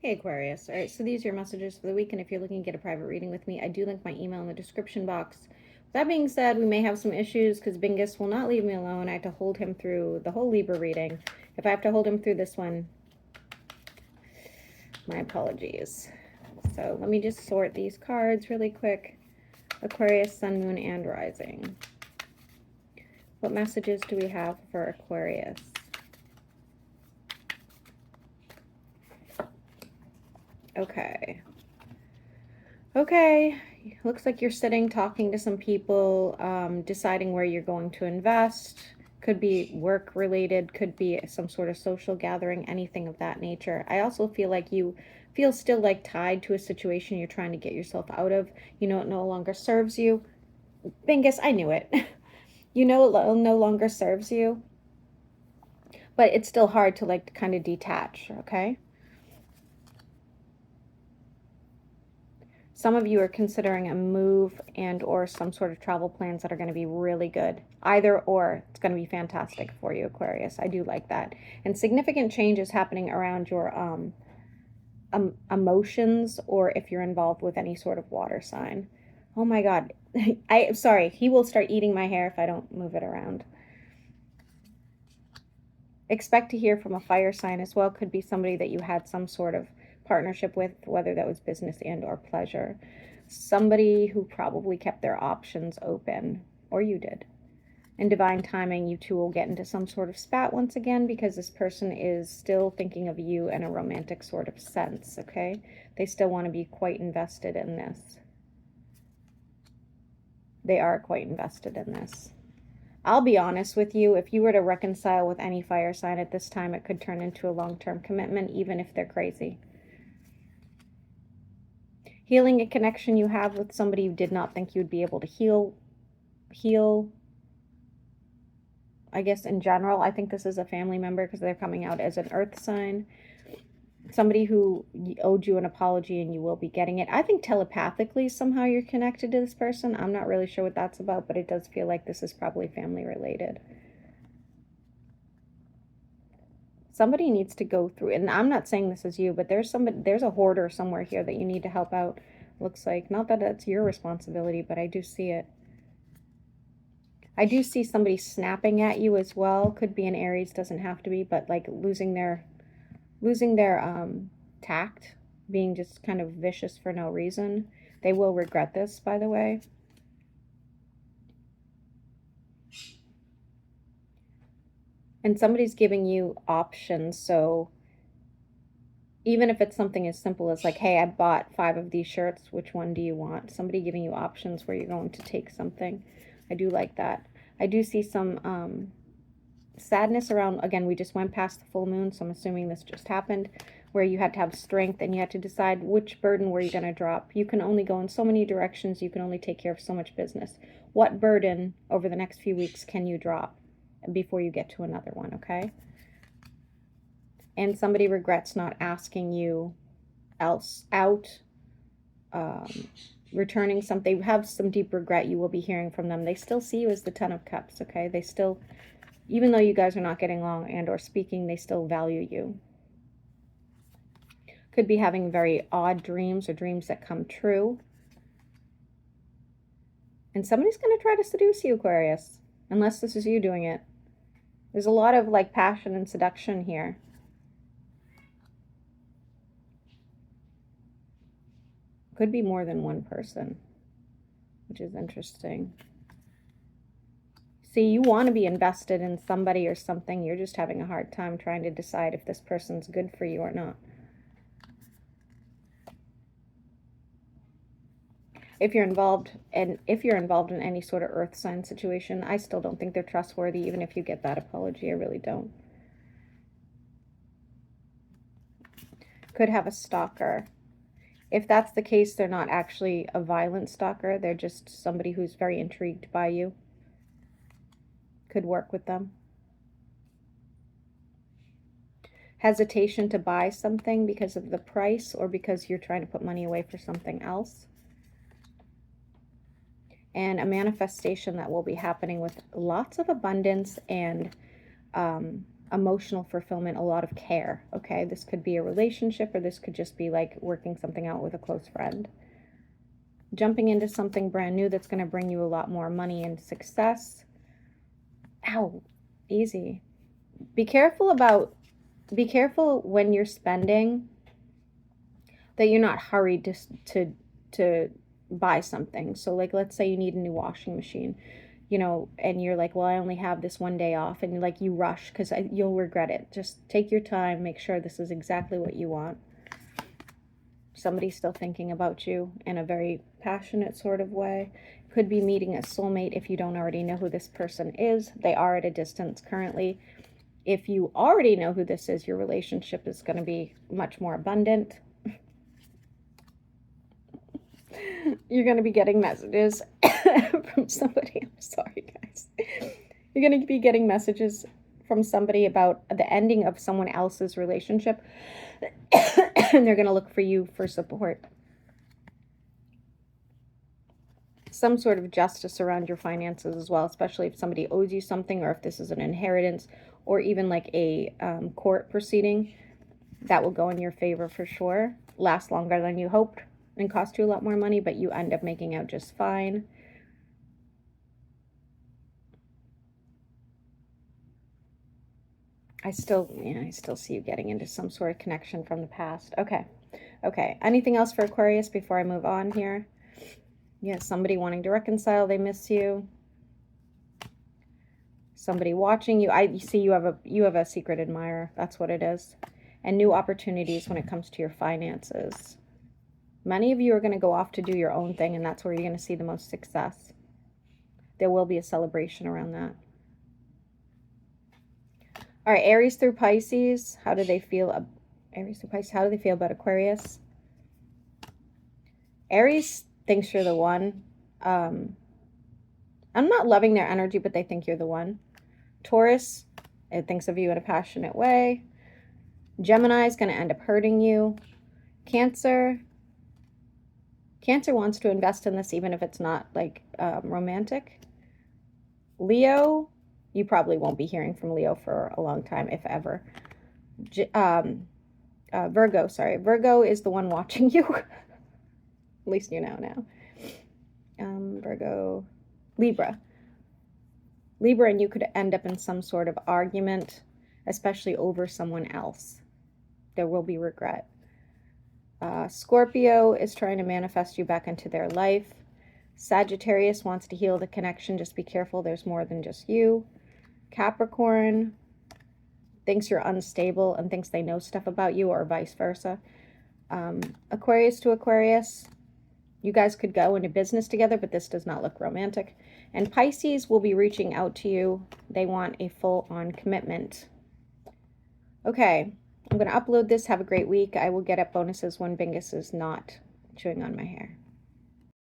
Hey Aquarius. All right, so these are your messages for the week, and if you're looking to get a private reading with me, I do link my email in the description box. With that being said, we may have some issues because Bingus will not leave me alone. I have to hold him through the whole Libra reading. If I have to hold him through this one, my apologies. So let me just sort these cards really quick. Aquarius, Sun, Moon, and Rising. What messages do we have for Aquarius? Okay. Okay, looks like you're sitting talking to some people, deciding where you're going to invest. Could be work related, could be some sort of social gathering, anything of that nature. I also feel like you feel still like tied to a situation you're trying to get yourself out of. You know it no longer serves you. Bingus, I knew it. You know it no longer serves you, but it's still hard to like kind of detach, okay? Some of you are considering a move and or some sort of travel plans that are going to be really good. Either or, it's going to be fantastic for you, Aquarius. I do like that. And significant change is happening around your emotions, or if you're involved with any sort of water sign. Oh my God. Sorry, he will start eating my hair if I don't move it around. Expect to hear from a fire sign as well. Could be somebody that you had some sort of partnership with, whether that was business and or pleasure. Somebody who probably kept their options open, or you did. In divine timing, you two will get into some sort of spat once again, because this person is still thinking of you in a romantic sort of sense, okay? They still want to be quite invested in this. They are quite invested in this. I'll be honest with you, if you were to reconcile with any fire sign at this time, it could turn into a long-term commitment, even if they're crazy. Healing a connection you have with somebody you did not think you'd be able to heal, I guess in general. I think this is a family member because they're coming out as an earth sign. Somebody who owed you an apology and you will be getting it. I think telepathically somehow you're connected to this person. I'm not really sure what that's about, but it does feel like this is probably family related. Somebody needs to go through, and I'm not saying this is you, but there's a hoarder somewhere here that you need to help out. Looks like, not that it's your responsibility, but I do see it. I do see somebody snapping at you as well. Could be an Aries, doesn't have to be, but like losing their tact, being just kind of vicious for no reason. They will regret this, by the way. And somebody's giving you options, so even if it's something as simple as like, hey, I bought 5 of these shirts, which one do you want? Somebody giving you options where you're going to take something. I do like that. I do see some sadness around, again, we just went past the full moon, so I'm assuming this just happened, where you had to have strength and you had to decide which burden were you going to drop. You can only go in so many directions. You can only take care of so much business. What burden over the next few weeks can you drop before you get to another one, okay? And somebody regrets not asking you else out, returning something. They have some deep regret. You will be hearing from them. They still see you as the 10 of Cups, okay? They still, even though you guys are not getting along and or speaking, they still value you. Could be having very odd dreams or dreams that come true. And somebody's going to try to seduce you, Aquarius, unless this is you doing it. There's a lot of like passion and seduction here. Could be more than one person, which is interesting. See, you want to be invested in somebody or something. You're just having a hard time trying to decide if this person's good for you or not. If you're involved in any sort of earth sign situation, I still don't think they're trustworthy, even if you get that apology. I really don't. Could have a stalker. If that's the case, they're not actually a violent stalker. They're just somebody who's very intrigued by you. Could work with them. Hesitation to buy something because of the price or because you're trying to put money away for something else. And a manifestation that will be happening with lots of abundance and emotional fulfillment, a lot of care. Okay, this could be a relationship, or this could just be like working something out with a close friend. Jumping into something brand new that's going to bring you a lot more money and success. Ow, easy. Be careful when you're spending, that you're not hurried to buy something. So like, let's say you need a new washing machine, you know, and you're like, well, I only have this one day off, and like you rush because you'll regret it. Just take your time, make sure this is exactly what you want. Somebody's still thinking about you in a very passionate sort of way. Could be meeting a soulmate if you don't already know who this person is. They are at a distance currently. If you already know who this is, your relationship is going to be much more abundant. You're going to be getting messages from somebody. I'm sorry, guys. You're going to be getting messages from somebody about the ending of someone else's relationship. And they're going to look for you for support. Some sort of justice around your finances as well, especially if somebody owes you something, or if this is an inheritance, or even like a court proceeding. That will go in your favor for sure. Last longer than you hoped and cost you a lot more money, but you end up making out just fine. I still see you getting into some sort of connection from the past. Okay. Anything else for Aquarius before I move on here? Yes, somebody wanting to reconcile. They miss you. Somebody watching you. I see you have a secret admirer. That's what it is. And new opportunities when it comes to your finances. Many of you are going to go off to do your own thing, and that's where you're going to see the most success. There will be a celebration around that. All right, Aries through Pisces. How do they feel? Aries through Pisces. How do they feel about Aquarius? Aries thinks you're the one. I'm not loving their energy, but they think you're the one. Taurus, it thinks of you in a passionate way. Gemini is going to end up hurting you. Cancer wants to invest in this even if it's not like romantic. Leo, you probably won't be hearing from Leo for a long time, if ever. Virgo, sorry. Virgo is the one watching you. At least you know now. Virgo. Libra and you could end up in some sort of argument, especially over someone else. There will be regret. Scorpio is trying to manifest you back into their life. Sagittarius wants to heal the connection. Just be careful. There's more than just you. Capricorn thinks you're unstable and thinks they know stuff about you, or vice versa. Aquarius to Aquarius, you guys could go into business together, but this does not look romantic. And Pisces will be reaching out to you. They want a full-on commitment. Okay, I'm going to upload this. Have a great week. I will get up bonuses when Bingus is not chewing on my hair.